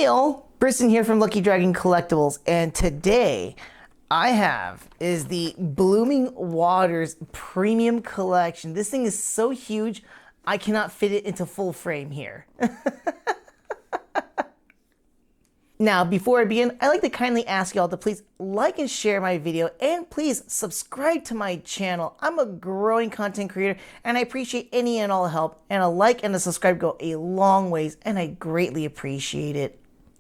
Hey all, Briston here from Lucky Dragon Collectibles, and today I have is the Blooming Waters Premium Collection. This thing is so huge, I cannot fit it into full frame here. Now, before I begin, I'd like to kindly ask y'all to please like and share my video, and please subscribe to my channel. I'm a growing content creator, and I appreciate any and all help, and a like and a subscribe go a long ways, and I greatly appreciate it.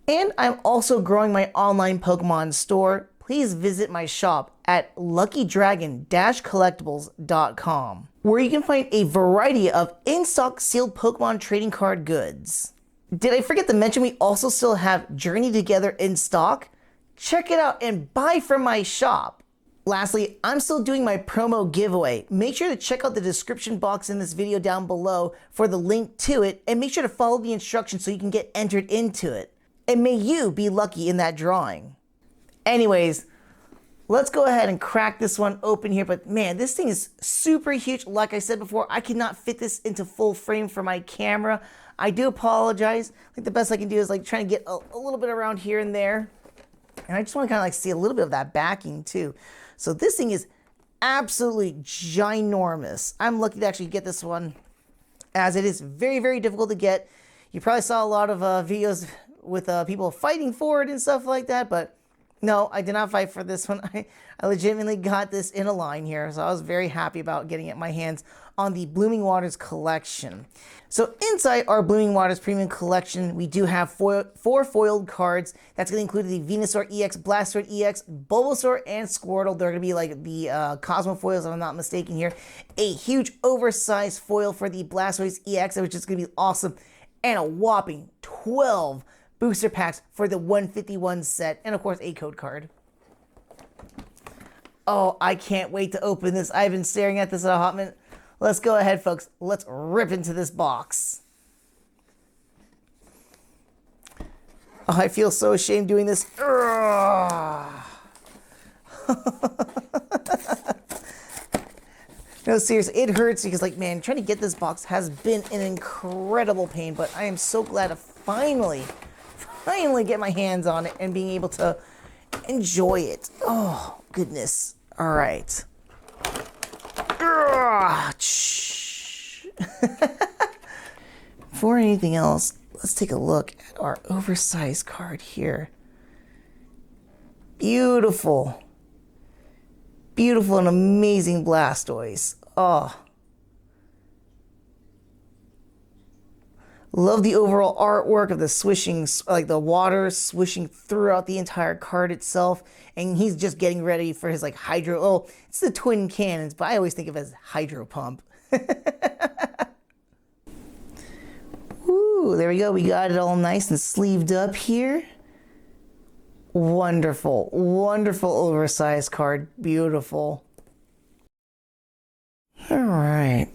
And I'm also growing my online Pokemon store. Please visit my shop at luckydragon-collectibles.com, where you can find a variety of in-stock sealed Pokemon trading card goods. Did I forget to mention we also still have Journey Together in stock? Check it out and buy from my shop. Lastly, I'm still doing my promo giveaway. Make sure to check out the description box in this video down below for the link to it, and make sure to follow the instructions so you can get entered into it. And may you be lucky in that drawing. Anyways, let's go ahead and crack this one open here. But man, this thing is super huge. Like I said before, I cannot fit this into full frame for my camera. I do apologize. I think the best I can do is like trying to get a little bit around here and there. And I just want to kind of like see a little bit of that backing too. So this thing is absolutely ginormous. I'm lucky to actually get this one, as it is very, very difficult to get. You probably saw a lot of videos with people fighting for it and stuff like that, but no, I did not fight for this one. I legitimately got this in a line here, so I was very happy about getting it my hands on the Blooming Waters collection. So inside our Blooming Waters Premium Collection, we do have four foiled cards. That's going to include the Venusaur EX, Blastoise EX, Bulbasaur, and Squirtle. They're going to be like the Cosmo foils, if I'm not mistaken here. A huge oversized foil for the Blastoise EX, which is going to be awesome. And a whopping 12 booster packs for the 151 set, and of course a code card. Oh, I can't wait to open this. I've been staring at this at a hot minute. Let's go ahead, folks. Let's rip into this box. Oh, I feel so ashamed doing this. No, seriously, it hurts because, like, man, trying to get this box has been an incredible pain, but I am so glad to finally get my hands on it and being able to enjoy it. Oh, goodness. All right. Before anything else, let's take a look at our oversized card here. Beautiful. Beautiful and amazing Blastoise. Oh. Love the overall artwork of the swishing, like the water swishing throughout the entire card itself. And he's just getting ready for his like hydro. Oh, it's the twin cannons, but I always think of it as hydro pump. Ooh, there we go. We got it all nice and sleeved up here. Wonderful, wonderful oversized card. Beautiful. All right.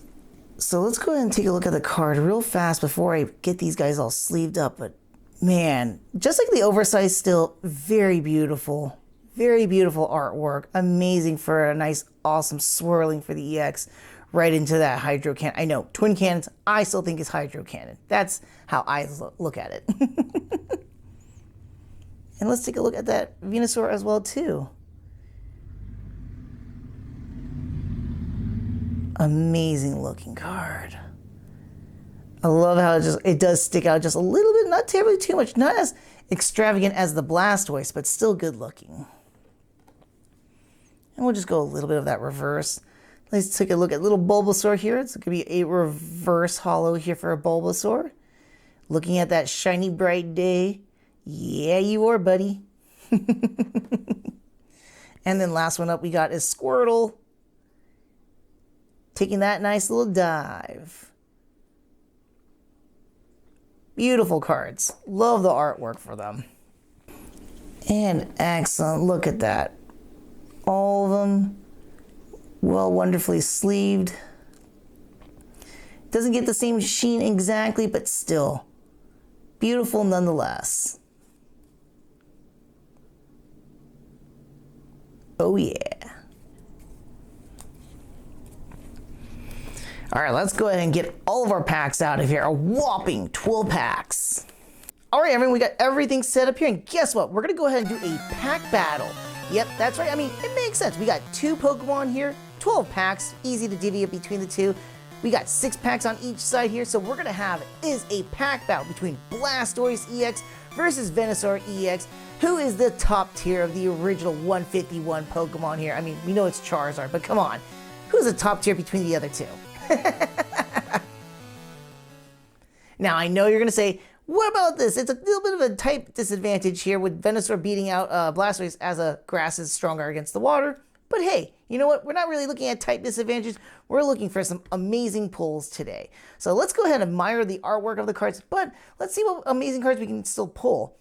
So let's go ahead and take a look at the card real fast before I get these guys all sleeved up. But man, just like the oversized, still very beautiful artwork. Amazing for a nice, awesome swirling for the EX right into that hydro cannon. I know, twin cannons, I still think it's hydro cannon. That's how I look at it. And let's take a look at that Venusaur as well too. Amazing looking card. I love how it does stick out just a little bit, not terribly too much, not as extravagant as the Blastoise, but still good looking. And we'll just go a little bit of that reverse. Let's take a look at little Bulbasaur here. It's going to be a reverse holo here for a Bulbasaur. Looking at that shiny bright day. Yeah, you are, buddy. And then last one up we got is Squirtle. Taking that nice little dive. Beautiful cards. Love the artwork for them. And excellent. Look at that. All of them well, wonderfully sleeved. Doesn't get the same sheen exactly, but still beautiful nonetheless. Oh yeah. All right, let's go ahead and get all of our packs out of here. A whopping 12 packs. All right, everyone, we got everything set up here, and guess what? We're gonna go ahead and do a pack battle. Yep, that's right. I mean, it makes sense. We got 2 Pokemon here, 12 packs, easy to divvy up between the 2. We got 6 packs on each side here, so we're gonna have is a pack battle between Blastoise EX versus Venusaur EX. Who is the top tier of the original 151 Pokemon here? I mean, we know it's Charizard, but come on. Who's the top tier between the other 2? Now, I know you're gonna say, what about this? It's a little bit of a type disadvantage here with Venusaur beating out Blastoise as a grass is stronger against the water. But hey, you know what? We're not really looking at type disadvantages. We're looking for some amazing pulls today. So let's go ahead and admire the artwork of the cards, but let's see what amazing cards we can still pull.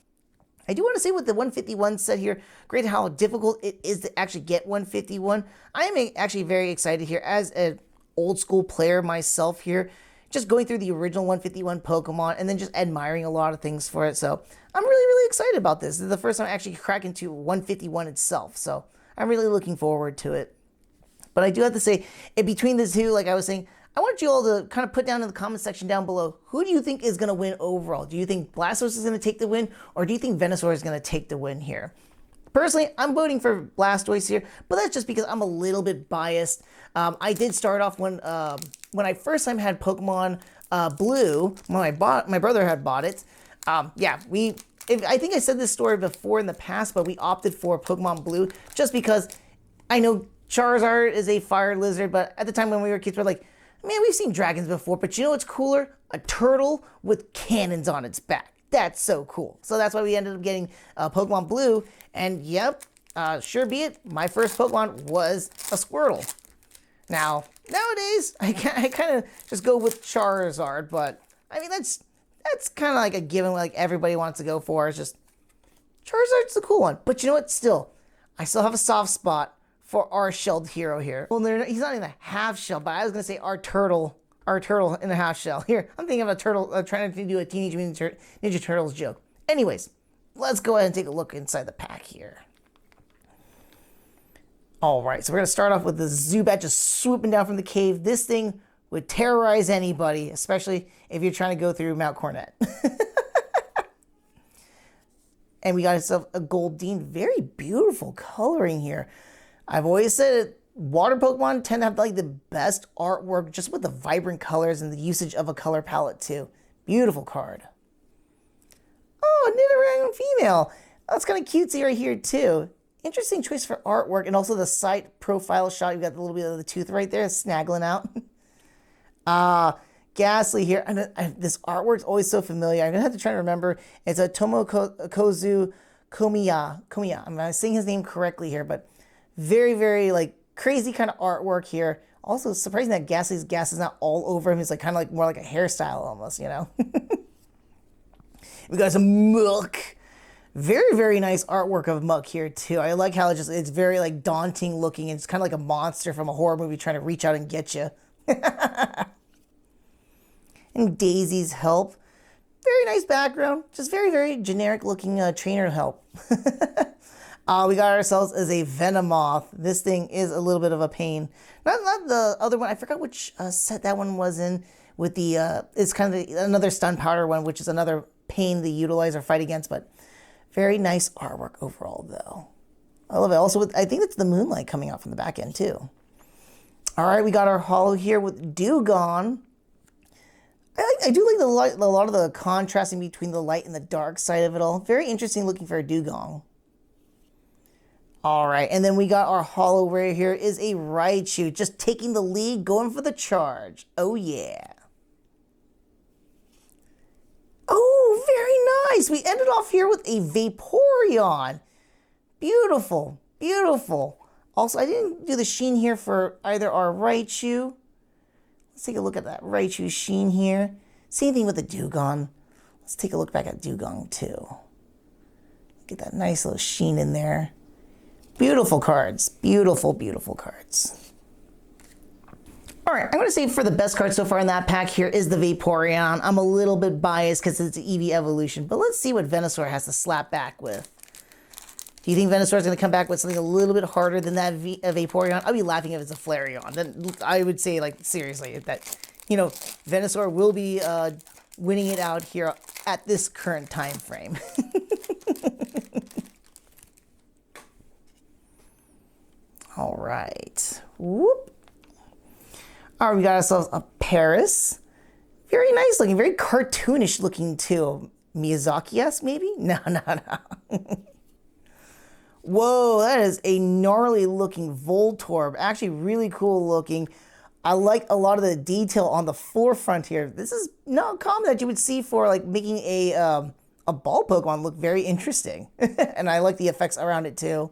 I do want to say with the 151 set here, great how difficult it is to actually get 151. I am actually very excited here as an old school player myself here. Just going through the original 151 Pokemon and then just admiring a lot of things for it. So I'm really excited about this. This is the first time I actually crack into 151 itself. So I'm really looking forward to it. But I do have to say, in between the 2, like I was saying, I want you all to kind of put down in the comment section down below, who do you think is going to win overall? Do you think Blastoise is going to take the win, or do you think Venusaur is going to take the win here? Personally, I'm voting for Blastoise here, but that's just because I'm a little bit biased. I did start off when I first time had Pokemon Blue, when my brother had bought it. Yeah, I think I said this story before in the past, but we opted for Pokemon Blue just because I know Charizard is a fire lizard, but at the time when we were kids, we're like, man, we've seen dragons before, but you know what's cooler? A turtle with cannons on its back. That's so cool. So that's why we ended up getting Pokemon Blue. And yep, sure be it, my first Pokemon was a Squirtle. Now, nowadays, I kind of just go with Charizard, but I mean, that's kind of like a given, like everybody wants to go for. It's just, Charizard's the cool one. But you know what? Still, I still have a soft spot for our shelled hero here. Well, he's not in a half shell, but I was going to say our turtle in a half shell. Here, I'm thinking of a turtle trying to do a Teenage Mutant Ninja Turtles joke. Anyways, let's go ahead and take a look inside the pack here. All right, so we're going to start off with the Zubat just swooping down from the cave. This thing would terrorize anybody, especially if you're trying to go through Mount Cornet. And we got ourselves a Goldeen. Very beautiful coloring here. I've always said it, water Pokemon tend to have like the best artwork just with the vibrant colors and the usage of a color palette too. Beautiful card. Oh, a Nidoran female. That's kind of cutesy right here too. Interesting choice for artwork, and also the side profile shot. You've got a little bit of the tooth right there snaggling out. Ghastly here. This artwork's always so familiar. I'm going to have to try to remember. It's a Tomokozu Komiya. I'm saying his name correctly here, but very, like, crazy kind of artwork here. Also, surprising that Ghastly's gas is not all over him. It's like kind of like more like a hairstyle almost, you know? We got some Muck. Very nice artwork of Muck here too. I like how it's very like daunting looking. It's kind of like a monster from a horror movie trying to reach out and get you. And Daisy's help. Very nice background. Just very generic looking trainer help. We got ourselves as a Venomoth. This thing is a little bit of a pain. Not the other one. I forgot which set that one was in. With the it's kind of another stun powder one, which is another pain to utilize or fight against. But very nice artwork overall, though. I love it. Also, I think it's the moonlight coming out from the back end too. All right, we got our holo here with Dewgong. I do like a lot of the contrasting between the light and the dark side of it all. Very interesting looking for a Dewgong. All right, and then we got our holo right here is a Raichu, just taking the lead, going for the charge. Oh, yeah. Oh, very nice. We ended off here with a Vaporeon. Beautiful. Also, I didn't do the sheen here for either our Raichu. Let's take a look at that Raichu sheen here. Same thing with the Dewgong. Let's take a look back at Dewgong too. Get that nice little sheen in there. Beautiful cards. Beautiful cards. All right, I'm going to say for the best card so far in that pack here is the Vaporeon. I'm a little bit biased because it's an EV evolution, but let's see what Venusaur has to slap back with. Do you think Venusaur is going to come back with something a little bit harder than that Vaporeon? I'll be laughing if it's a Flareon. Then I would say, like, seriously, that, you know, Venusaur will be winning it out here at this current time frame. All right. Whoop. All right, we got ourselves a Paris. Very nice looking, very cartoonish looking too. Miyazaki-esque maybe? No, no, no. Whoa, that is a gnarly looking Voltorb. Actually really cool looking. I like a lot of the detail on the forefront here. This is not common that you would see for like making a ball Pokemon look very interesting. And I like the effects around it too.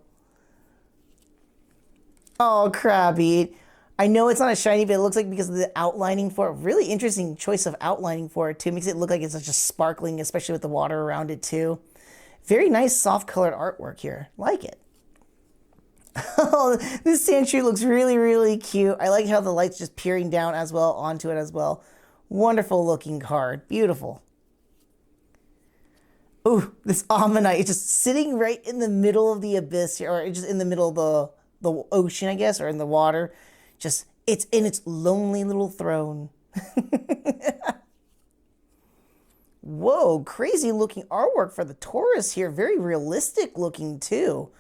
Oh, Krabby. I know it's not a shiny, but it looks like because of the outlining for it. Really interesting choice of outlining for it too. Makes it look like it's just sparkling, especially with the water around it too. Very nice soft colored artwork here. Like it. Oh, this Sandshrew looks really, really cute. I like how the light's just peering down as well onto it as well. Wonderful looking card. Beautiful. Ooh, this Ammonite is just sitting right in the middle of the abyss here, or just in the middle of the ocean, I guess, or in the water. Just, it's in its lonely little throne. Whoa, crazy looking artwork for the Taurus here. Very realistic looking too.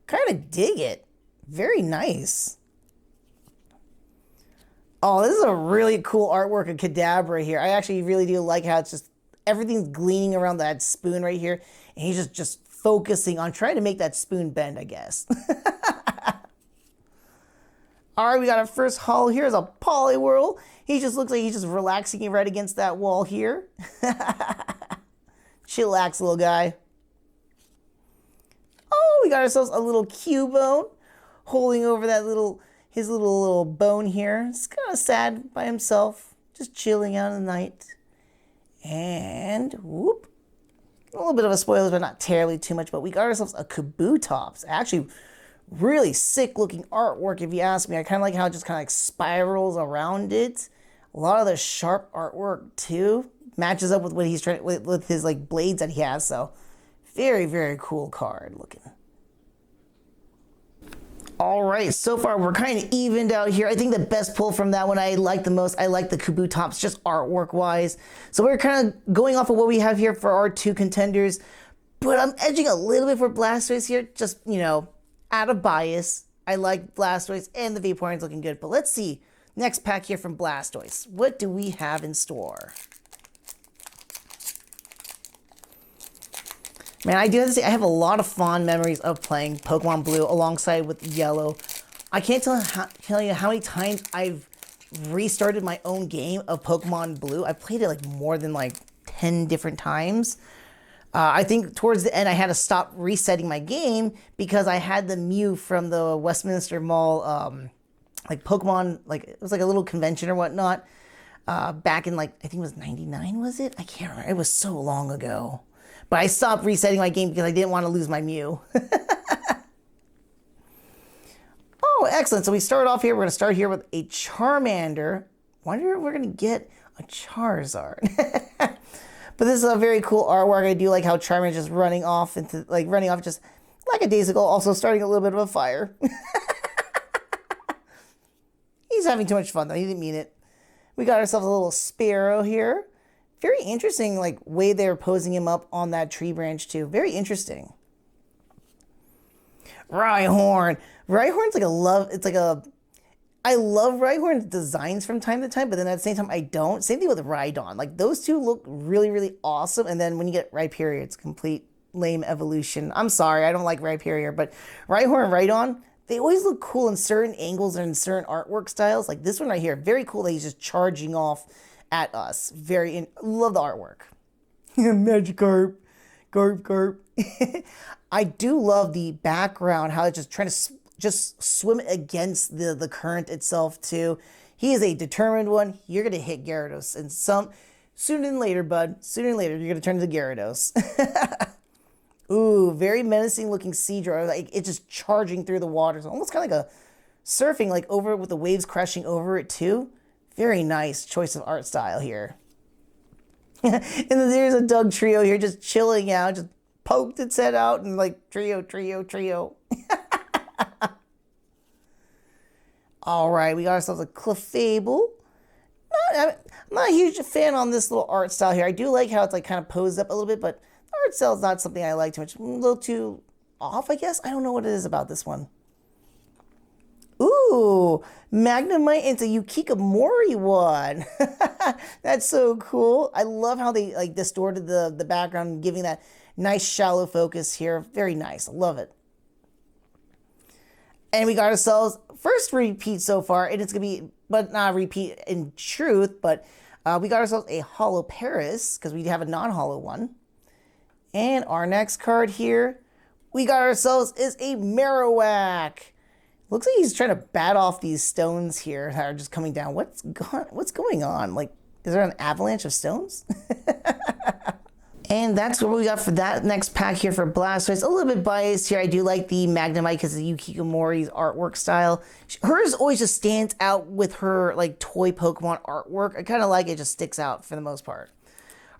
Kind of dig it. Very nice. Oh, this is a really cool artwork of Kadabra here. I actually really do like how it's just, everything's gleaming around that spoon right here. And he's just focusing on trying to make that spoon bend, I guess. All right, we got our first haul here is a Poliwhirl. He just looks like he's just relaxing right against that wall here. Chillax, little guy. Oh, we got ourselves a little Cubone holding over that his little bone here. It's kind of sad by himself, just chilling out in the night. And whoop, a little bit of a spoiler, but not terribly too much. But we got ourselves a Kabutops. Actually, really sick looking artwork if you ask me. I kind of like how it just kind of like spirals around it. A lot of the sharp artwork too matches up with what he's trying with his like blades that he has. So very, very cool card looking. All right, so far we're kind of evened out here. I think the best pull from that one I like the most, I like the Kabutops just artwork wise. So we're kind of going off of what we have here for our two contenders, but I'm edging a little bit for Blastoise here, just, you know, out of bias. I like Blastoise and the Vaporeon's looking good, but let's see. Next pack here from Blastoise. What do we have in store? Man, I do have to say, I have a lot of fond memories of playing Pokemon Blue alongside with Yellow. I can't tell you how many times I've restarted my own game of Pokemon Blue. I played it like more than like 10 different times. I think towards the end, I had to stop resetting my game because I had the Mew from the Westminster Mall, like Pokemon, like it was like a little convention or whatnot, back in like, I think it was 99, was it? I can't remember. It was so long ago. But I stopped resetting my game because I didn't want to lose my Mew. Oh, excellent. So we start off here. We're going to start here with a Charmander. Wonder if we're going to get a Charizard. But this is a very cool artwork. I do like how Charmander's just running off just like a daisical, also starting a little bit of a fire. He's having too much fun though. He didn't mean it. We got ourselves a little Sparrow here. Very interesting, like, way they're posing him up on that tree branch, too. Very interesting. Rhyhorn. Rhyhorn's like a love, it's like a, I love Rhyhorn's designs from time to time, but then at the same time, I don't. Same thing with Rhydon. Like, those two look really, really awesome, and then when you get Rhyperior, it's complete lame evolution. I'm sorry, I don't like Rhyperior, but Rhyhorn and Rhydon, they always look cool in certain angles and in certain artwork styles. Like this one right here, very cool that he's just charging off at us. Love the artwork. Magikarp. Garp. I do love the background, how it's just trying to just swim against the current itself too. He is a determined one. You're going to hit Gyarados. And sooner than later, bud. Sooner than later, you're going to turn into Gyarados. Ooh, very menacing looking Seadra. Like it's just charging through the water. So almost kind of like a surfing, like over with the waves crashing over it too. Very nice choice of art style here. And then there's a Doug Trio here just chilling out, just poked its head out and like trio. All right, we got ourselves a Clefable. I'm not a huge fan on this little art style here. I do like how it's like kind of posed up a little bit, but the art style is not something I like too much. A little too off, I guess. I don't know what it is about this one. Ooh, Magnemite into Yukikamori one. That's so cool. I love how they like distorted the background, giving that nice shallow focus here. Very nice. I love it. And we got ourselves first repeat so far, and it's gonna be, but not a repeat in truth, but we got ourselves a Holo Paris because we have a non-holo one. And our next card here, we got ourselves is a Marowak. Looks like he's trying to bat off these stones here that are just coming down. What's going on? Like, is there an avalanche of stones? And that's what we got for that next pack here for Blastoise. A little bit biased here. I do like the Magnemite because of Yukikamori's artwork style. Hers always just stands out with her like toy Pokemon artwork. I kind of like it. Just sticks out for the most part.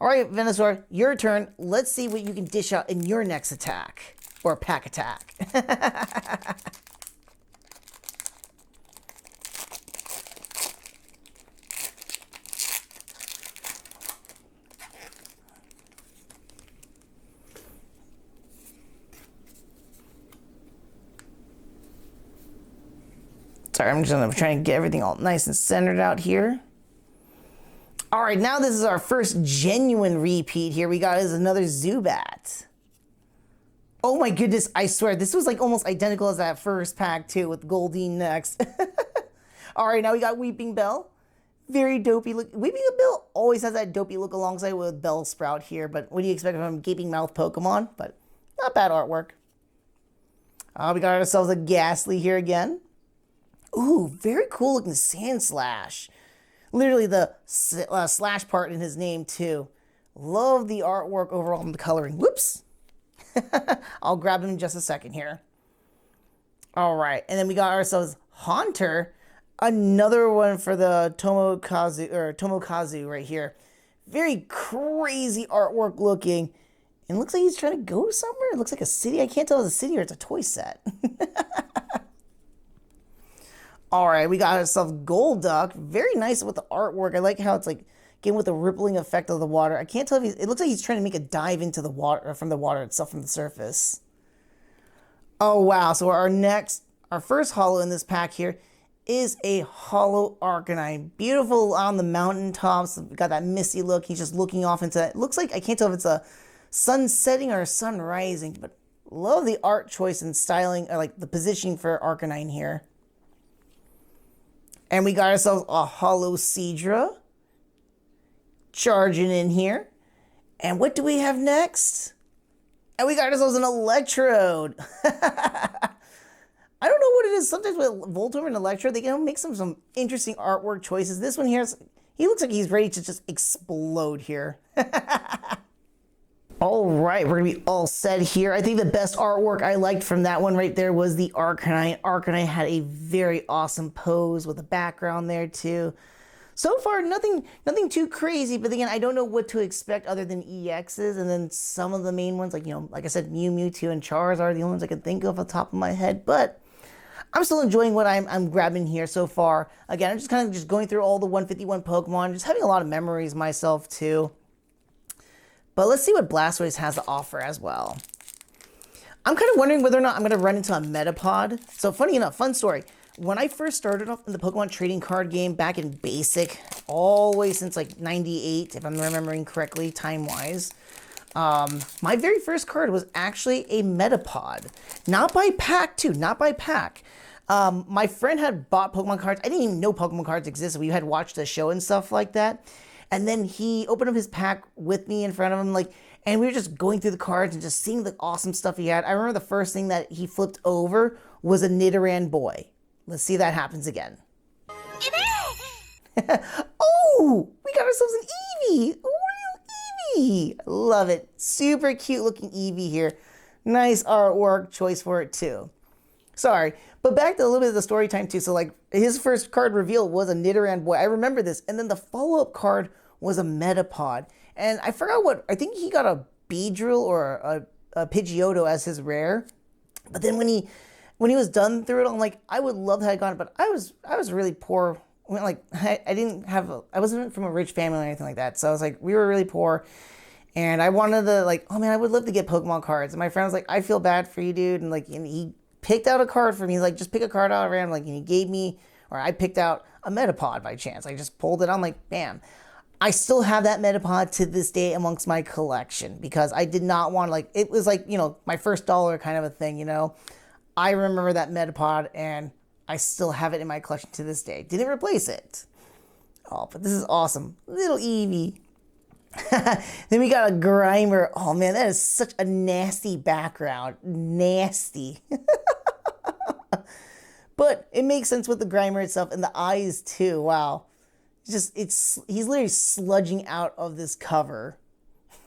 All right, Venusaur, your turn. Let's see what you can dish out in your next attack. Or pack attack. Sorry, I'm just gonna try and get everything all nice and centered out here. All right, now this is our first genuine repeat here. We got is another Zubat. Oh my goodness, I swear, this was like almost identical as that first pack too, with Goldeen next. All right, now we got Weeping Bell. Very dopey look. Weeping Bell always has that dopey look alongside with Bellsprout here, but what do you expect from Gaping Mouth Pokemon? But not bad artwork. We got ourselves a Ghastly here again. Ooh, very cool looking Sandslash. Literally the slash part in his name too. Love the artwork overall and the coloring. Whoops. I'll grab him in just a second here. All right, and then we got ourselves Haunter. Another one for the Tomokazu right here. Very crazy artwork looking. And looks like he's trying to go somewhere. It looks like a city. I can't tell if it's a city or it's a toy set. All right, we got ourselves Golduck. Very nice with the artwork. I like how it's like getting with the rippling effect of the water. I can't tell if it looks like he's trying to make a dive into the water, from the water itself, from the surface. Oh, wow. So our first holo in this pack here is a holo Arcanine. Beautiful on the mountaintops. Got that misty look. He's just looking off into it. Looks like, I can't tell if it's a sun setting or a sun rising, but love the art choice and styling, or like the positioning for Arcanine here. And we got ourselves a holo Seadra. Charging in here. And what do we have next? And we got ourselves an Electrode. I don't know what it is. Sometimes with Voltorb and Electrode, they can make some interesting artwork choices. This one here, he looks like he's ready to just explode here. All right, we're gonna be all set here. I think the best artwork I liked from that one right there was the Arcanine. Arcanine had a very awesome pose with the background there too. So far, nothing too crazy, but again, I don't know what to expect other than EXs, and then some of the main ones, like, like I said, Mew, Mewtwo, and Charizard are the only ones I can think of off the top of my head, but I'm still enjoying what I'm grabbing here so far. Again, I'm just kind of just going through all the 151 Pokemon, just having a lot of memories myself too. But let's see what Blastoise has to offer as well. I'm kind of wondering whether or not I'm going to run into a Metapod. So funny enough, fun story. When I first started off in the Pokemon trading card game back in Basic, all the way since like 98, if I'm remembering correctly, time-wise, my very first card was actually a Metapod. Not by pack, too. Not by pack. My friend had bought Pokemon cards. I didn't even know Pokemon cards existed. We had watched the show and stuff like that. And then he opened up his pack with me in front of him, and we were just going through the cards and just seeing the awesome stuff he had. I remember the first thing that he flipped over was a Nidoran boy. Let's see if that happens again. Oh, we got ourselves an Eevee. Ooh, Eevee. Love it. Super cute looking Eevee here. Nice artwork choice for it too. Sorry, but back to a little bit of the story time too. So like his first card reveal was a Nidoran boy. I remember this. And then the follow-up card was a Metapod. And I forgot what, I think he got a Beedrill or a Pidgeotto as his rare. But then when he was done through it, I'm like, I would love to have gotten it, but I was really poor like I didn't have I wasn't from a rich family or anything like that. So I was like, we were really poor. And I wanted to like, oh man, I would love to get Pokemon cards. And my friend was like, I feel bad for you, dude. And like, and he picked out a card for me. He's like, just pick a card out of random. Like, and he gave me, or I picked out a Metapod by chance. I just pulled it on, like, bam. I still have that Metapod to this day amongst my collection because I did not want to, like, it was like, you know, my first dollar kind of a thing, you know. I remember that Metapod and I still have it in my collection to this day. Didn't replace it. Oh, but this is awesome. Little Eevee. Then we got a Grimer. Oh man, that is such a nasty background. Nasty. But it makes sense with the Grimer itself and the eyes too. Wow. He's literally sludging out of this cover.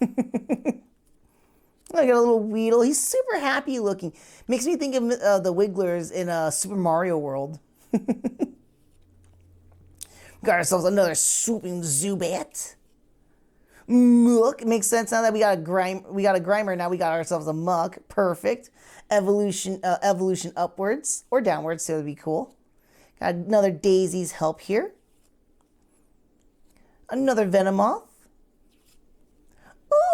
I got a little Weedle. He's super happy looking. Makes me think of the Wigglers in Super Mario World. Got ourselves another swooping Zubat. Muck. It makes sense now that we got a Grimer. Now we got ourselves a Muck. Perfect. Evolution upwards or downwards, so it would be cool. Got another Daisy's Help here. Another Venomoth.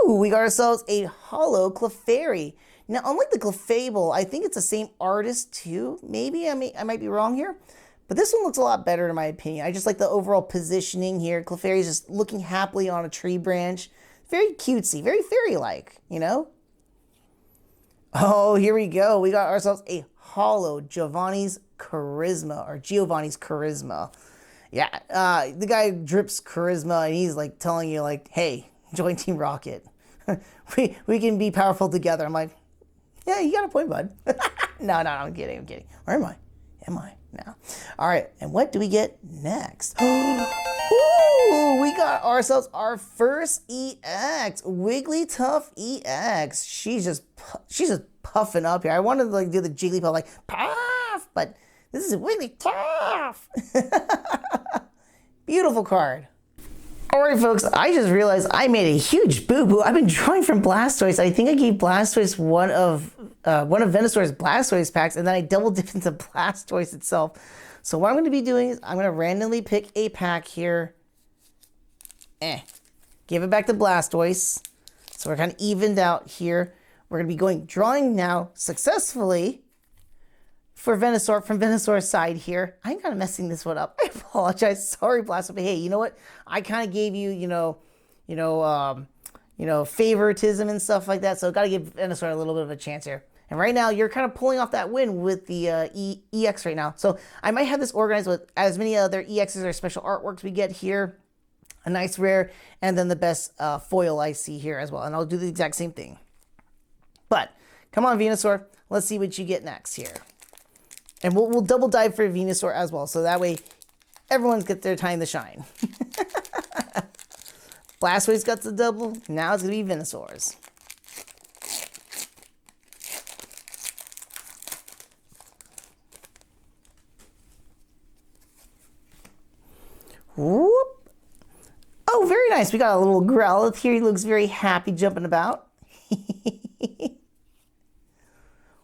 Ooh, we got ourselves a Holo Clefairy. Now, unlike the Clefable, I think it's the same artist too. Maybe I might be wrong here. But this one looks a lot better in my opinion. I just like the overall positioning here. Clefairy's just looking happily on a tree branch. Very cutesy, very fairy-like, you know? Oh, here we go. We got ourselves a Holo Giovanni's Charisma. Yeah, the guy drips charisma and he's like telling you like, hey, join Team Rocket. we can be powerful together. I'm like, yeah, you got a point, bud. No, I'm kidding. Where am I? Now. All right, and what do we get next? Ooh, we got ourselves our first EX, Wigglytuff EX. She's just puffing up here. I wanted to like do the Jigglypuff like puff, but this is Wigglytuff. Beautiful card. All right, folks, I just realized I made a huge boo-boo. I've been drawing from Blastoise. I think I gave Blastoise one of Venusaur's Blastoise packs, and then I double dipped into Blastoise itself. So what I'm going to be doing is I'm going to randomly pick a pack here. Give it back to Blastoise. So we're kind of evened out here. We're going to be drawing now successfully for Venusaur from Venusaur's side here. I'm kind of messing this one up. I apologize. Sorry, Blastoise. But hey, you know what? I kind of gave you, favoritism and stuff like that. So got to give Venusaur a little bit of a chance here. And right now, you're kind of pulling off that win with the EX right now. So I might have this organized with as many other EXs or special artworks we get here. A nice rare, and then the best foil I see here as well. And I'll do the exact same thing. But come on, Venusaur. Let's see what you get next here. And we'll double dive for Venusaur as well. So that way, everyone's got their time to shine. Blastoise got the double. Now it's going to be Venusaur's. Whoop. Oh, very nice. We got a little Growlithe here. He looks very happy jumping about.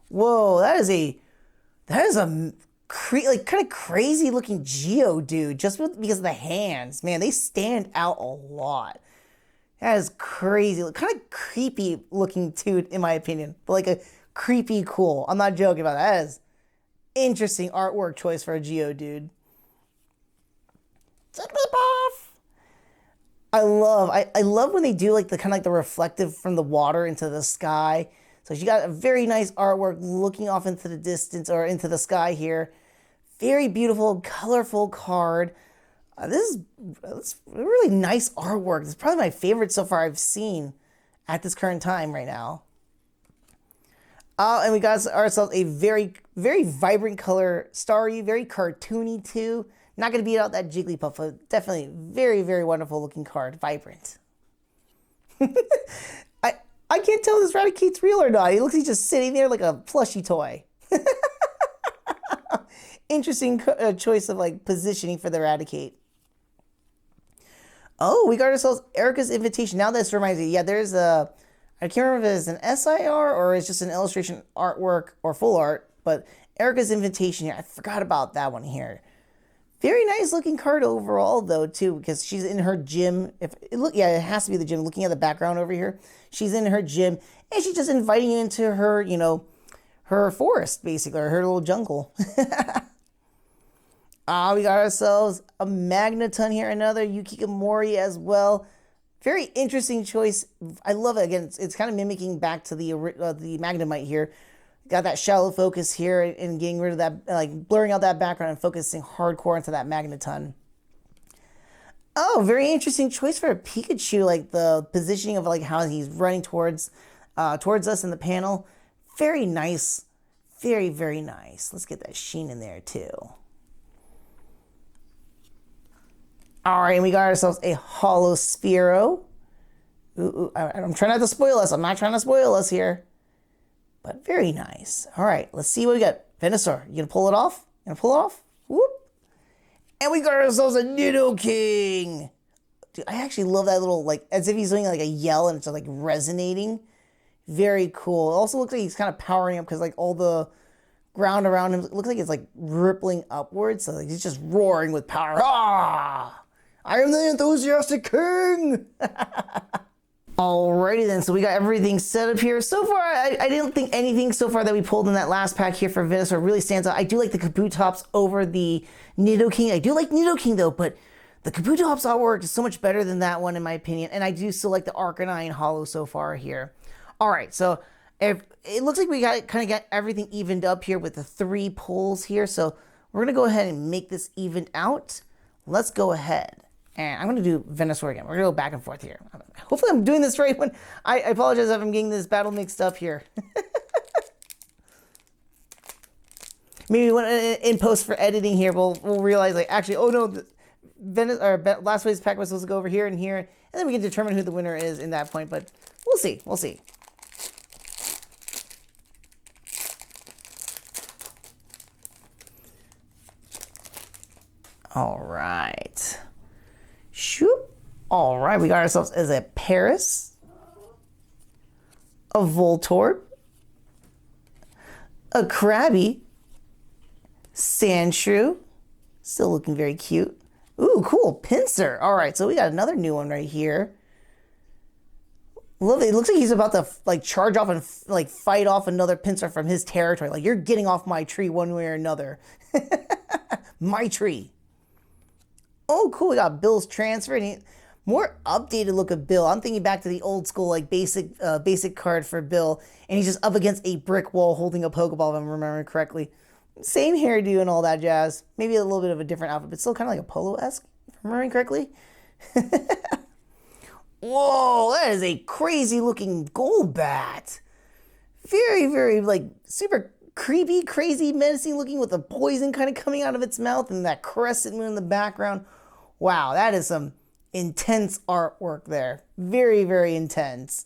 Whoa, that is a kind of crazy looking Geodude just because of the hands. Man, they stand out a lot. That is crazy. Kind of creepy looking too, in my opinion. But like a creepy cool. I'm not joking about that. That is interesting artwork choice for a Geodude. I love when they do like the kind of like the reflective from the water into the sky. So she got a very nice artwork looking off into the distance or into the sky here. Very beautiful, colorful card. This is really nice artwork. It's probably my favorite so far I've seen at this current time right now. And we got ourselves a very, very vibrant color, starry, very cartoony too. Not going to beat out that Jigglypuff, but definitely very, very wonderful looking card. Vibrant. I can't tell if this Raticate's real or not. He looks like he's just sitting there like a plushy toy. Interesting choice of like positioning for the Raticate. Oh, we got ourselves Erica's Invitation. Now this reminds me, yeah, there's a, I can't remember if it's an SIR or it's just an illustration artwork or full art, but Erica's Invitation here, I forgot about that one here. Very nice looking card overall though too, because she's in her gym. If it look, yeah, it has to be the gym. Looking at the background over here, she's in her gym and she's just inviting you into her, her forest basically, or her little jungle. We got ourselves a Magneton here, another Yukikamori as well. Very interesting choice. I love it. Again, it's kind of mimicking back to the Magnemite here. Got that shallow focus here and getting rid of that, like blurring out that background and focusing hardcore into that Magneton. Oh, very interesting choice for a Pikachu, like the positioning of like how he's running towards us in the panel. Very nice. Very, very nice. Let's get that sheen in there too. All right, and we got ourselves a Holo Sphero. I'm trying not to spoil us. I'm not trying to spoil us here. But very nice. All right, let's see what we got. Venusaur, you gonna pull it off? You gonna pull it off? Whoop. And we got ourselves a Nidoking. Dude, I actually love that little, like, as if he's doing like a yell and it's like resonating. Very cool. It also looks like he's kind of powering up because like all the ground around him looks like it's like rippling upwards. So like he's just roaring with power. Ah! I am the enthusiastic king! Alrighty then, so we got everything set up here. So far, I didn't think anything so far that we pulled in that last pack here for Venusaur really stands out. I do like the Kabutops over the Nidoking. I do like Nidoking though, but the Kabutops artwork is so much better than that one in my opinion. And I do still like the Arcanine Holo so far here. Alright, so if it looks like we kind of got everything evened up here with the 3 pulls here. So we're going to go ahead and make this evened out. Let's go ahead. And I'm going to do Venusaur again. We're going to go back and forth here. Hopefully I'm doing this right. When I apologize if I'm getting this battle mixed up here. Maybe when in post for editing here, we'll realize like actually, oh no, Blastoise pack was supposed to go over here and here, and then we can determine who the winner is in that point. But we'll see. We'll see. All right. Shoop. All right, we got ourselves as a Paris, a Voltorb, a Krabby, Sandshrew, still looking very cute. Ooh, cool, Pinsir. All right, so we got another new one right here. Love it. It looks like he's about to like charge off and like fight off another Pinsir from his territory. Like you're getting off my tree one way or another. My tree. Oh, cool. We got Bill's transfer. And more updated look of Bill. I'm thinking back to the old school, like basic card for Bill. And he's just up against a brick wall holding a Pokeball, if I'm remembering correctly. Same hairdo and all that jazz. Maybe a little bit of a different outfit, but still kind of like a Polo-esque, if I'm remembering correctly. Whoa, that is a crazy looking Golbat. Very, very, like, super creepy, crazy, menacing looking with the poison kind of coming out of its mouth and that crescent moon in the background. Wow, that is some intense artwork there. Very, very intense.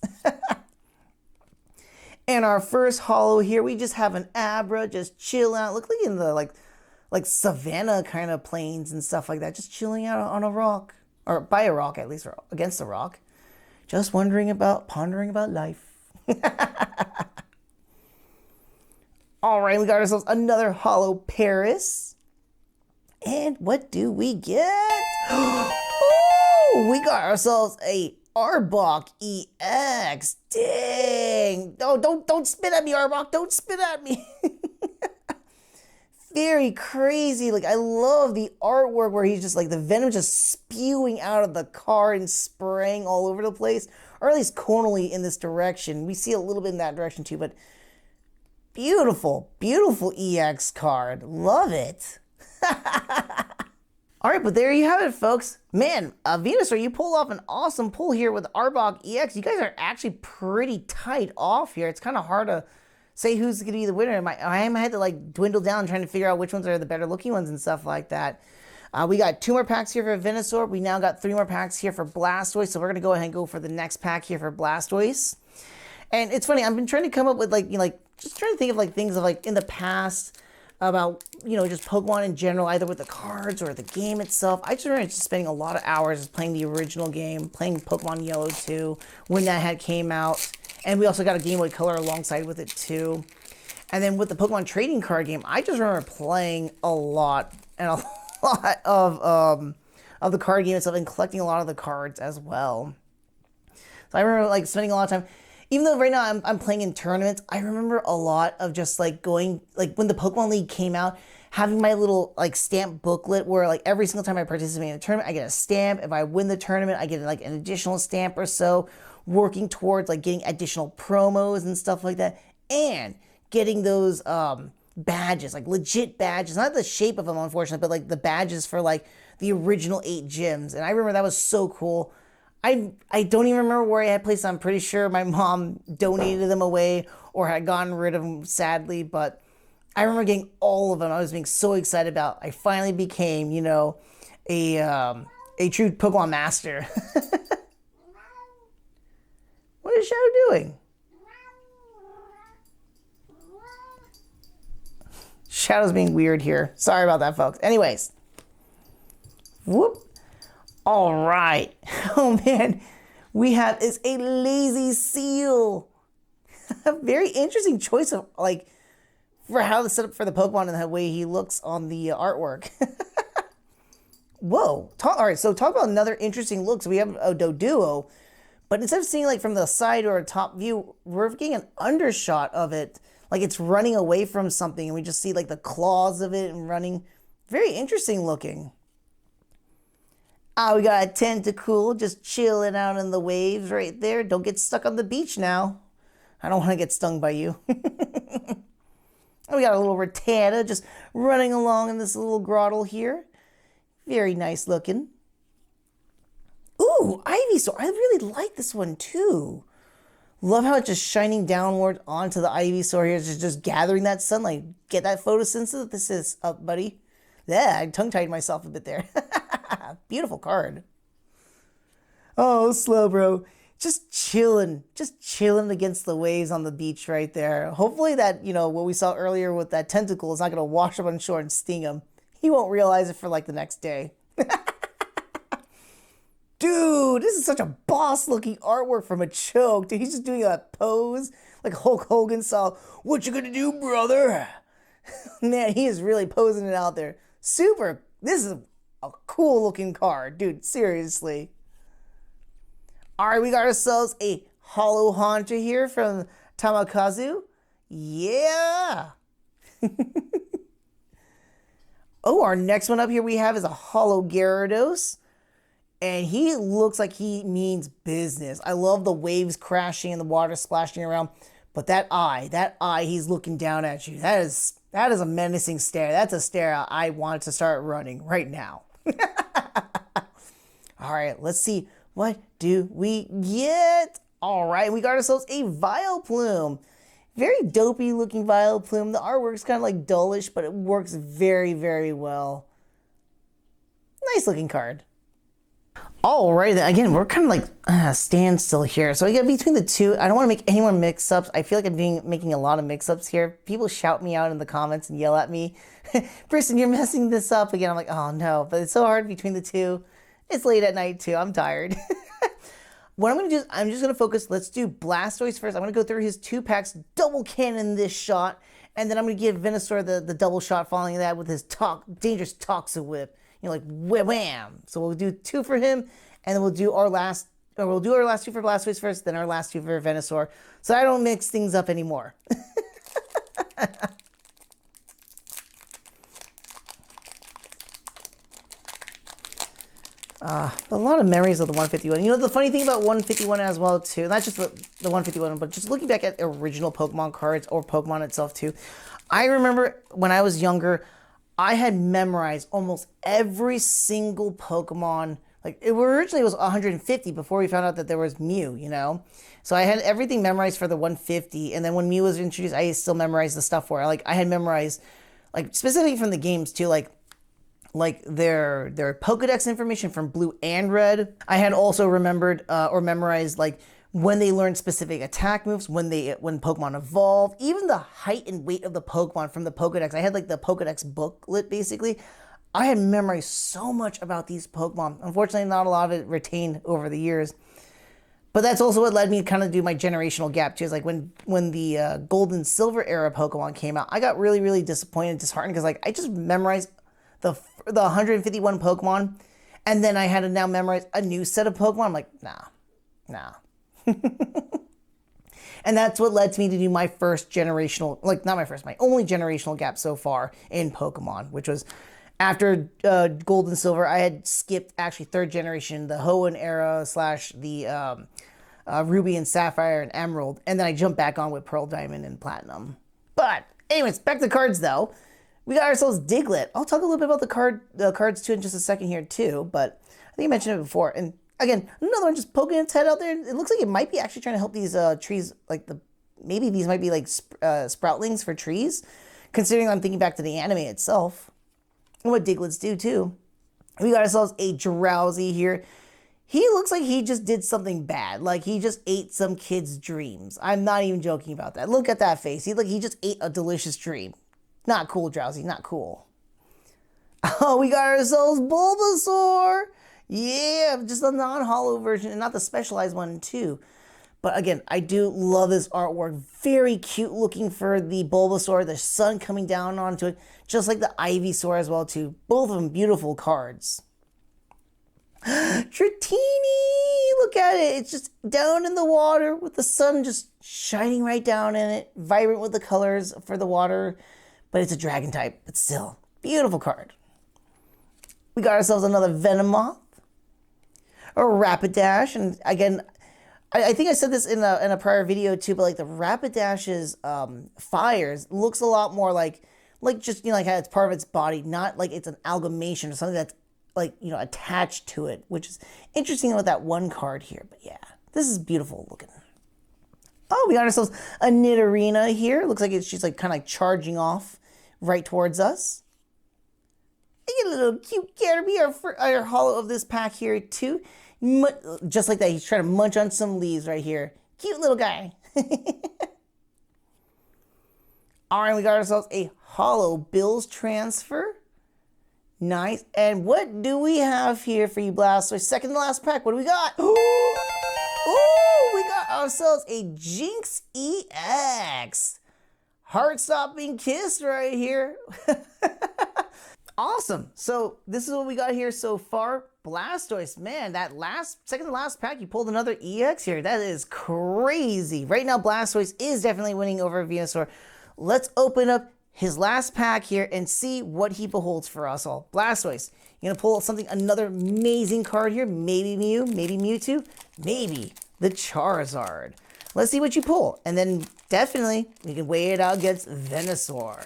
And our first holo here, we just have an Abra just chill out. Look like in the like savanna kind of plains and stuff like that. Just chilling out on a rock. Or by a rock at least, or against a rock. Just pondering about life. All right, we got ourselves another holo Paris. And what do we get? Oh, we got ourselves a Arbok EX. Dang. No, don't spit at me, Arbok. Don't spit at me. Very crazy. Like, I love the artwork where he's just like the venom just spewing out of the card and spraying all over the place, or at least conally in this direction. We see a little bit in that direction too, but beautiful, beautiful EX card. Love it. All right, but there you have it, folks. Man, Venusaur, you pulled off an awesome pull here with Arbok EX. You guys are actually pretty tight off here. It's kind of hard to say who's going to be the winner. I had to like dwindle down trying to figure out which ones are the better looking ones and stuff like that. We got 2 more packs here for Venusaur. We now got 3 more packs here for Blastoise. So we're going to go ahead and go for the next pack here for Blastoise. And it's funny, I've been trying to come up with just trying to think of like things of like in the past about, just Pokemon in general, either with the cards or the game itself. I just remember spending a lot of hours playing the original game, playing Pokemon Yellow 2 when that came out. And we also got a Game Boy Color alongside with it too. And then with the Pokemon trading card game, I just remember playing a lot and lot of the card game itself and collecting a lot of the cards as well. So I remember like spending a lot of time, even though right now I'm playing in tournaments, I remember a lot of just like going, like when the Pokemon League came out, having my little like stamp booklet where like every single time I participate in a tournament, I get a stamp. If I win the tournament, I get like an additional stamp or so, working towards like getting additional promos and stuff like that. And getting those badges, like legit badges, not the shape of them, unfortunately, but like the badges for like the original 8 gyms. And I remember that was so cool. I don't even remember where I had placed them. I'm pretty sure my mom donated them away or had gotten rid of them, sadly. But I remember getting all of them. I was being so excited about. I finally became, you know, a true Pokemon master. What is Shadow doing? Shadow's being weird here. Sorry about that, folks. Anyways. Whoop. All right. Oh, man. We have is a lazy seal. A very interesting choice of, like, for how to set up for the Pokemon and the way he looks on the artwork. Whoa. All right, so talk about another interesting look. So we have a Doduo, but instead of seeing, like, from the side or a top view, we're getting an undershot of it. Like, it's running away from something, and we just see, like, the claws of it and running. Very interesting looking. We got a Tentacool just chilling out in the waves right there. Don't get stuck on the beach now. I don't want to get stung by you. We got a little Rattata just running along in this little grotto here. Very nice looking. Ooh, Ivysaur. I really like this one too. Love how it's just shining downward onto the Ivysaur here. It's just gathering that sunlight. Get that photosynthesis up, buddy. Yeah, I tongue-tied myself a bit there. Beautiful card. Oh, Slowbro. Just chilling against the waves on the beach right there. Hopefully that, you know, what we saw earlier with that tentacle is not going to wash up on shore and sting him. He won't realize it for like the next day. Dude, this is such a boss-looking artwork from a choke. Dude, he's just doing a pose like Hulk Hogan style. What you gonna do, brother? Man, he is really posing it out there. Super. This is a cool-looking card. Dude, seriously. All right, we got ourselves a Hollow Haunter here from Tamakazu. Yeah. Oh, our next one up here we have is a Hollow Gyarados. And he looks like he means business. I love the waves crashing and the water splashing around. But that eye, he's looking down at you. That is a menacing stare. That's a stare I want to start running right now. All right, let's see. What do we get? All right, we got ourselves a Vileplume. Very dopey looking Vileplume. The artwork's kind of like dullish, but it works very, very well. Nice looking card. All right, again, we're kind of like standstill here. So I get between the two. I don't want to make any more mix-ups. I feel like I'm making a lot of mix-ups here. People shout me out in the comments and yell at me. Briston, you're messing this up again. I'm like, oh no, but it's so hard between the two. It's late at night too. I'm tired. What I'm going to do is I'm just going to focus. Let's do Blastoise first. I'm going to go through his 2 packs, double cannon this shot, and then I'm going to give Venusaur the double shot following that with his dangerous Toxic Whip. You know, like wham. So we'll do 2 for him, and then we'll do our last 2 for Blastoise first, then our last 2 for Venusaur, so I don't mix things up anymore. A lot of memories of the 151. You know, the funny thing about 151 as well, too, not just the 151, but just looking back at original Pokemon cards or Pokemon itself, too. I remember when I was younger, I had memorized almost every single Pokemon. Like, originally it was 150 before we found out that there was Mew, you know? So I had everything memorized for the 150, and then when Mew was introduced, I still memorized the stuff for it. Like, I had memorized, like, specifically from the games, too, like their Pokedex information from Blue and Red. I had also remembered or memorized, like, when they learned specific attack moves, when Pokemon evolve, even the height and weight of the Pokemon from the Pokedex. I had like the Pokedex booklet basically. I had memorized so much about these Pokemon. Unfortunately, not a lot of it retained over the years. But that's also what led me to kind of do my generational gap too. Is like when the Gold and Silver era Pokemon came out, I got really, really disappointed, disheartened because like I just memorized the 151 Pokemon, and then I had to now memorize a new set of Pokemon. I'm like, nah. And that's what led to me to do my first generational, like not my first, my only generational gap so far in Pokemon, which was after Gold and Silver. I had skipped actually third generation, the Hoenn era slash the Ruby and Sapphire and Emerald, and then I jumped back on with Pearl, Diamond, and Platinum. But anyways, back to cards though. We got ourselves Diglett. I'll talk a little bit about the cards too in just a second here too, but I think I mentioned it before. And again, another one just poking its head out there. It looks like it might be actually trying to help these trees, like maybe these might be like sproutlings for trees, considering I'm thinking back to the anime itself and what Digletts do too. We got ourselves a Drowsy here. He looks like he just did something bad. Like he just ate some kid's dreams. I'm not even joking about that. Look at that face. He just ate a delicious dream. Not cool, Drowsy. Not cool. Oh, we got ourselves Bulbasaur. Yeah, just a non-holo version and not the specialized one too. But again, I do love this artwork. Very cute looking for the Bulbasaur. The sun coming down onto it. Just like the Ivysaur as well too. Both of them beautiful cards. Dratini! Look at it. It's just down in the water with the sun just shining right down in it. Vibrant with the colors for the water. But it's a dragon type. But still, beautiful card. We got ourselves another Venomoth. A Rapidash. And again, I think I said this in a prior video too, but like the Rapidash's fires looks a lot more like just, like how it's part of its body, not like it's an amalgamation or something that's like, attached to it, which is interesting with that one card here. But yeah, this is beautiful looking. Oh, we got ourselves a Nidorina here. Looks like she's like kind of like charging off right towards us. You get a little cute Caterpie, our holo of this pack here too. Just like that, he's trying to munch on some leaves right here. Cute little guy. All right, we got ourselves a holo Bills transfer. Nice. And what do we have here for you, Blastoise? Second to last pack. What do we got? Ooh, we got ourselves a Jinx EX. Heart-stopping kiss right here. Awesome. So this is what we got here so far. Blastoise, man, that second to last pack, you pulled another EX here. That is crazy. Right now, Blastoise is definitely winning over Venusaur. Let's open up his last pack here and see what he beholds for us all. Blastoise, you're gonna pull another amazing card here. Maybe Mew, maybe Mewtwo, maybe the Charizard. Let's see what you pull. And then definitely we can weigh it out against Venusaur.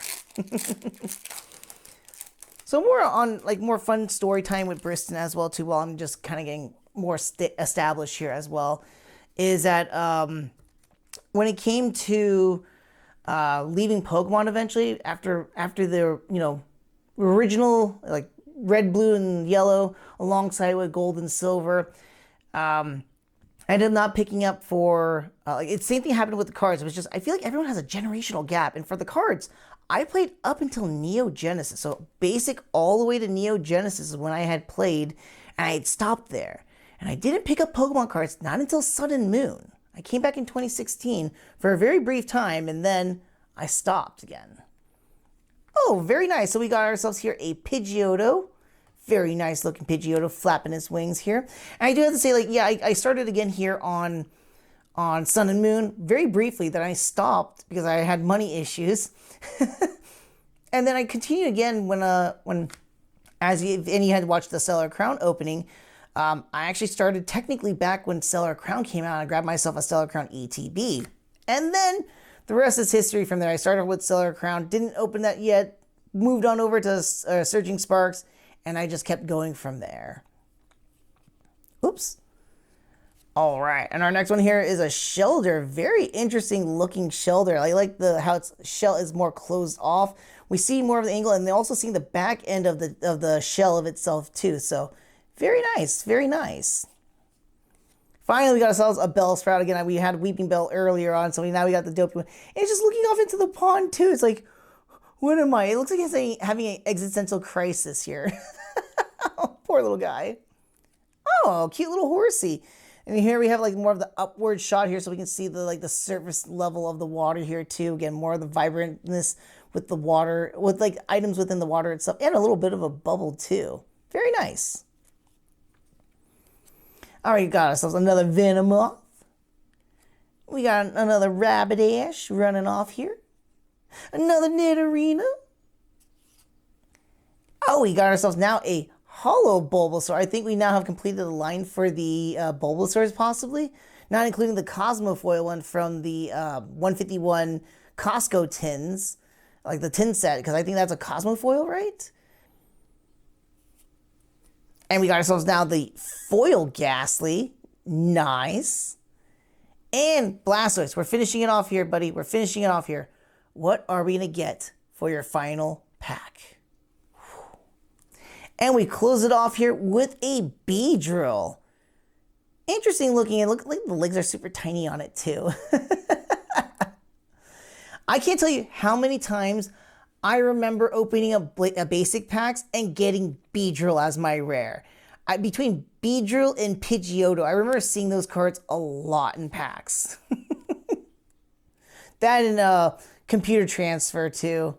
So more fun story time with Briston as well too, while I'm just kind of getting more established here as well, is that when it came to leaving Pokemon eventually, after the original like red, blue, and yellow alongside with gold and silver, I ended up not picking up for it's same thing happened with the cards. It was just I feel like everyone has a generational gap, and for the cards, I played up until Neo Genesis. So basic all the way to Neo Genesis is when I had played, and I had stopped there. And I didn't pick up Pokemon cards not until Sun and Moon. I came back in 2016 for a very brief time, and then I stopped again. Oh, very nice. So we got ourselves here a Pidgeotto. Very nice looking Pidgeotto flapping his wings here. And I do have to say, I started again here on Sun and Moon very briefly. Then I stopped because I had money issues. And then I continued again when if you had watched the Stellar Crown opening, I actually started technically back when Stellar Crown came out. I grabbed myself a Stellar Crown ETB. And then the rest is history from there. I started with Stellar Crown, didn't open that yet, moved on over to Surging Sparks, and I just kept going from there. Oops. All right, and our next one here is a Shelder. Very interesting looking Shelder. I like how its shell is more closed off. We see more of the angle, and they also see the back end of the shell of itself too. So very nice, very nice. Finally, we got ourselves a Bellsprout again. We had Weeping Bell earlier on, so now we got the dopey one. And it's just looking off into the pond too. It's like, what am I? It looks like he's having an existential crisis here. Poor little guy. Oh, cute little horsey. And here we have like more of the upward shot here, so we can see the like the surface level of the water here too. Again, more of the vibrantness with the water, with like items within the water itself, and a little bit of a bubble too. Very nice. All right, got ourselves another Venomoth. We got another Rapidash running off here. Another Nidorina. Oh, we got ourselves now a Holo Bulbasaur. I think we now have completed the line for the Bulbasaurs, possibly. Not including the Cosmofoil one from the 151 Costco tins. Like the tin set, because I think that's a Cosmofoil, right? And we got ourselves now the Foil Ghastly. Nice. And Blastoise. We're finishing it off here, buddy. We're finishing it off here. What are we going to get for your final pack? And we close it off here with a Beedrill. Interesting looking. And look like the legs are super tiny on it too. I can't tell you how many times I remember opening a basic packs and getting Beedrill as my rare. Between Beedrill and Pidgeotto, I remember seeing those cards a lot in packs. That and computer transfer too.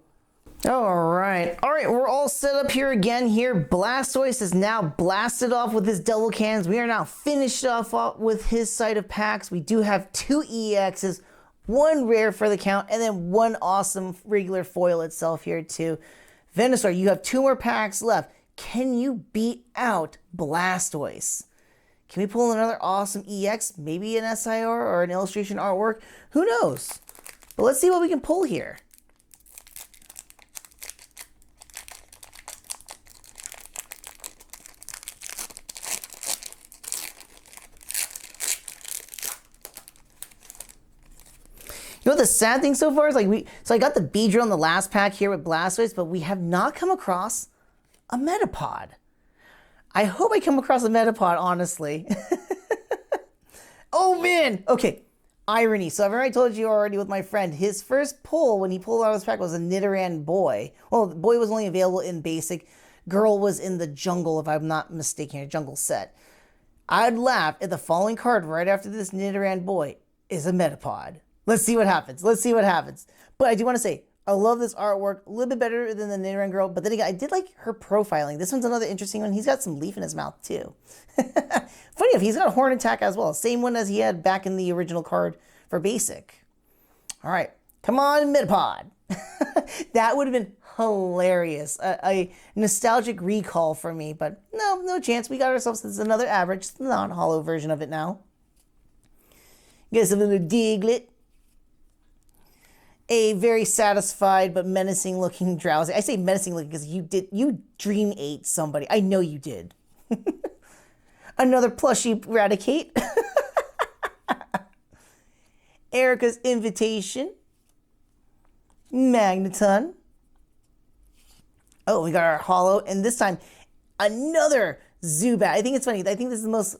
All right, we're all set up here again here. Blastoise is now blasted off with his double cannons. We are now finished off with his side of packs. We do have 2 EXs, 1 rare for the count, and then 1 awesome regular foil itself here too. Venusaur, you have 2 more packs left. Can you beat out Blastoise? Can we pull another awesome EX? Maybe an SIR or an illustration artwork? Who knows? But let's see what we can pull here. You know what the sad thing so far is, like so I got the Beedrill in the last pack here with Blastoise, but we have not come across a Metapod. I hope I come across a Metapod, honestly. Oh man, okay. Irony. So I've already told you already with my friend, his first pull when he pulled out of his pack was a Nidoran boy. Well, the boy was only available in basic. Girl was in the jungle, if I'm not mistaken, a jungle set. I'd laugh if the following card right after this Nidoran boy is a Metapod. Let's see what happens. Let's see what happens. But I do want to say, I love this artwork. A little bit better than the Nidoran girl. But then again, I did like her profiling. This one's another interesting one. He's got some leaf in his mouth too. Funny enough, he's got a horn attack as well. Same one as he had back in the original card for basic. All right. Come on, Metapod. That would have been hilarious. A nostalgic recall for me. But no chance. We got ourselves another average, non-holo version of it now. Get some little Diglett. A very satisfied but menacing looking Drowsy. I say menacing looking because you dream ate somebody. I know you did. Another plushie Raticate. Erica's Invitation. Magneton. Oh, we got our holo, and this time another Zubat. I think it's funny. I think this is the most,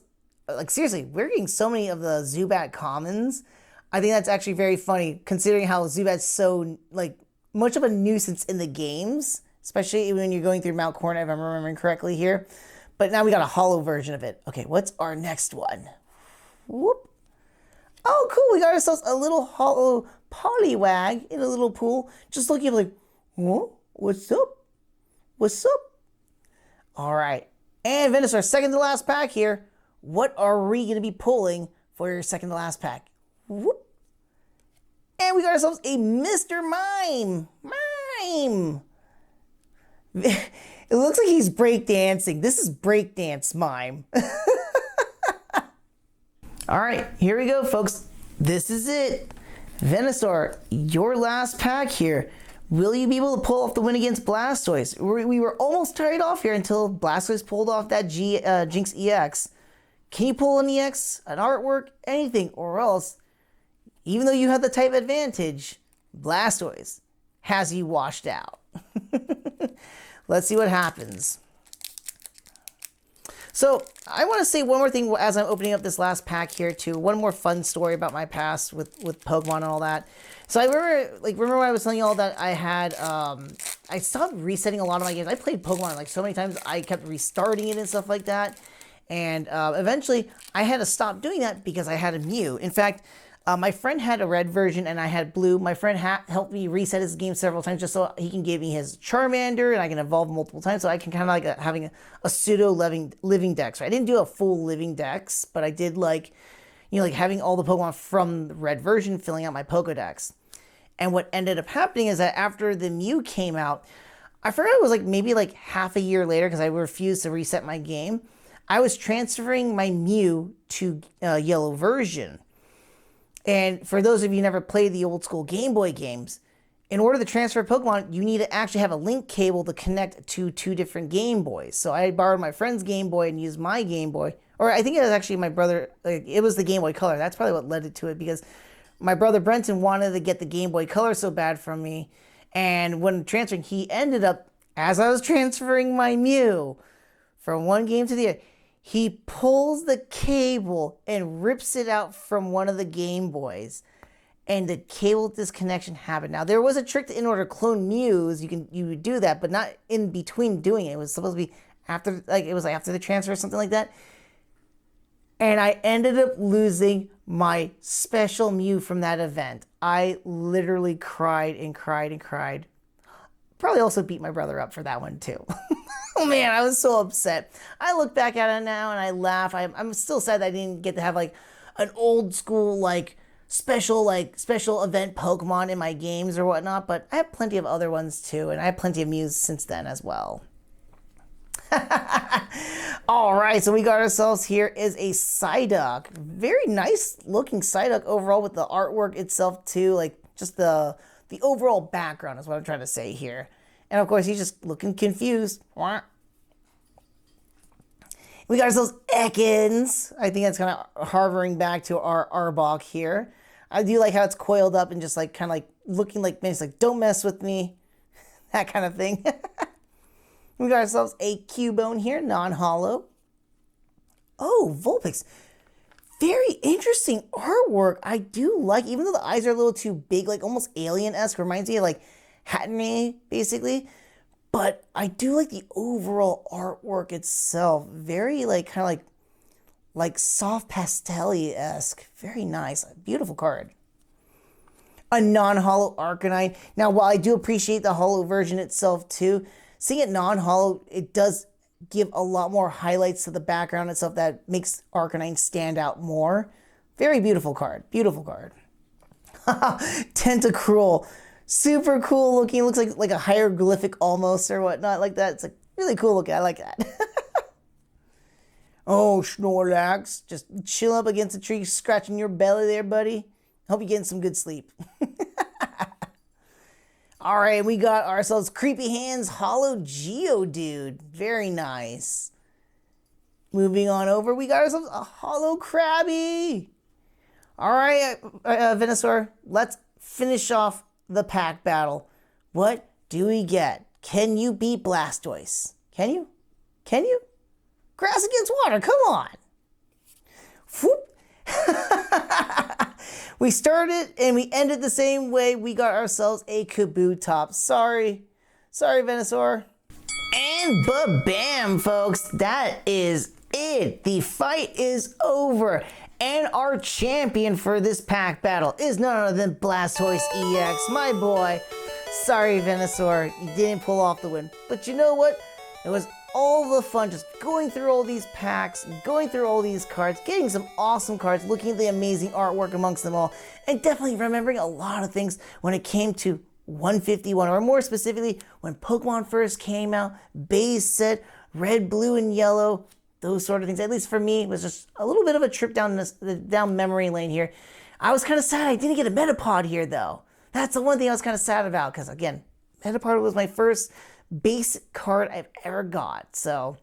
like seriously, we're getting so many of the Zubat commons. I think that's actually very funny, considering how Zubat's so, like, much of a nuisance in the games, especially when you're going through Mount Corona, if I'm remembering correctly here. But now we got a holo version of it. Okay, what's our next one? Whoop. Oh, cool, we got ourselves a little holo Poliwag in a little pool, just looking like, whoa, what's up? What's up? All right, and Venusaur, second to last pack here. What are we going to be pulling for your second to last pack? Whoop. And we got ourselves a Mr. Mime. It looks like he's breakdancing. This is breakdance Mime. All right, here we go, folks. This is it. Venusaur, your last pack here. Will you be able to pull off the win against Blastoise? We were almost tied off here until Blastoise pulled off that Jinx EX. Can you pull an EX, an artwork, anything, or else, even though you have the type advantage, Blastoise has you washed out. Let's see what happens. So I want to say one more thing as I'm opening up this last pack here too. One more fun story about my past with Pokemon and all that. So I remember when I was telling you all that I had, I stopped resetting a lot of my games. I played Pokemon like so many times, I kept restarting it and stuff like that. And eventually, I had to stop doing that because I had a Mew. In fact, my friend had a red version and I had blue. My friend helped me reset his game several times just so he can give me his Charmander and I can evolve multiple times. So I can kind of like having a pseudo living dex. Right? I didn't do a full living dex, but I did like, like having all the Pokemon from the red version filling out my Pokedex. And what ended up happening is that after the Mew came out, I forgot it was like maybe like half a year later because I refused to reset my game. I was transferring my Mew to yellow version. And for those of you who never played the old school Game Boy games, in order to transfer Pokemon, you need to actually have a link cable to connect to 2 different Game Boys. So I borrowed my friend's Game Boy and used my Game Boy. Or I think it was actually my brother, it was the Game Boy Color. That's probably what led it to it because my brother Brenton wanted to get the Game Boy Color so bad from me. And when transferring, he ended up, as I was transferring my Mew from one game to the other, he pulls the cable and rips it out from one of the Game Boys. And the cable disconnection happened. Now, there was a trick in order to clone Mews. You would do that, but not in between doing it. It was supposed to be after, after the transfer or something like that. And I ended up losing my special Mew from that event. I literally cried and cried and cried. Probably also beat my brother up for that one too. Oh man, I was so upset. I look back at it now and I laugh. I'm still sad that I didn't get to have like an old school special event Pokemon in my games or whatnot, but I have plenty of other ones too, and I have plenty of Mews since then as well. All right, so we got ourselves here is a Psyduck. Very nice looking Psyduck overall with the artwork itself too, like just the overall background is what I'm trying to say here. And of course, he's just looking confused. We got ourselves Ekans. I think that's kind of harboring back to our Arbok here. I do like how it's coiled up and just like kind of like looking like, man, it's like, don't mess with me. That kind of thing. We got ourselves a Cubone here, non-hollow. Oh, Vulpix. Very interesting artwork. I do like, even though the eyes are a little too big, like almost alien-esque, reminds me of like Hatene, basically. But I do like the overall artwork itself. Very like kind of like soft pastel-esque. Very nice. Beautiful card. A non-hollow Arcanine. Now, while I do appreciate the hollow version itself too, seeing it non-hollow, it does give a lot more highlights to the background itself that makes Arcanine stand out more. Very beautiful card. Beautiful card. Tentacruel. Super cool looking. Looks like a hieroglyphic almost or whatnot like that. It's like really cool looking. I like that. Oh, Snorlax. Just chill up against a tree, scratching your belly there, buddy. Hope you're getting some good sleep. All right, we got ourselves Creepy Hands Hollow Geodude. Very nice. Moving on over, we got ourselves a Hollow Krabby. All right, Venusaur, let's finish off the pack battle. What do we get? Can you beat Blastoise? Can you? Can you? Grass against water, come on. Whoop. We started and we ended the same way. We got ourselves a Kabutops. Sorry, Venusaur. And ba-bam, folks. That is it. The fight is over. And our champion for this pack battle is none other than Blastoise EX, my boy. Sorry, Venusaur, you didn't pull off the win. But you know what? It was all the fun just going through all these packs, going through all these cards, getting some awesome cards, looking at the amazing artwork amongst them all, and definitely remembering a lot of things when it came to 151, or more specifically, when Pokemon first came out, base set, red, blue, and yellow, those sort of things. At least for me, it was just a little bit of a trip down memory lane here. I was kind of sad I didn't get a Metapod here, though. That's the one thing I was kind of sad about, because again, Metapod was my first base card I've ever got, so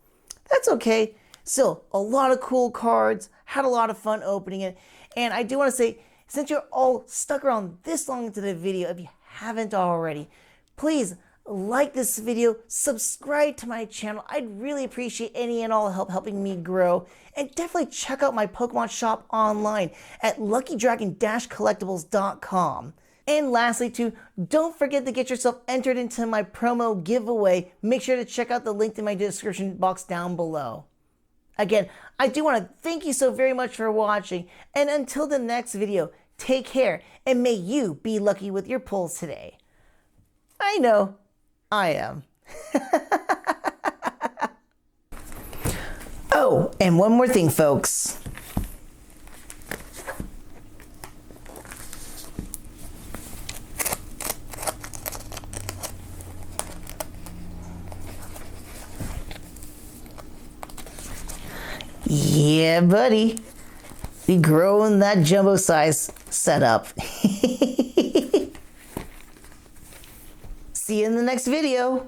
that's okay. Still, a lot of cool cards, had a lot of fun opening it, and I do want to say, since you're all stuck around this long into the video, if you haven't already, please like this video, subscribe to my channel. I'd really appreciate any and all help helping me grow, and definitely check out my Pokemon shop online at luckydragon-collectibles.com. And lastly, too, don't forget to get yourself entered into my promo giveaway. Make sure to check out the link in my description box down below. Again, I do want to thank you so very much for watching, and until the next video, take care, and may you be lucky with your pulls today. I know, I am. Oh, and one more thing, folks. Yeah, buddy. We growing that jumbo size setup. See you in the next video.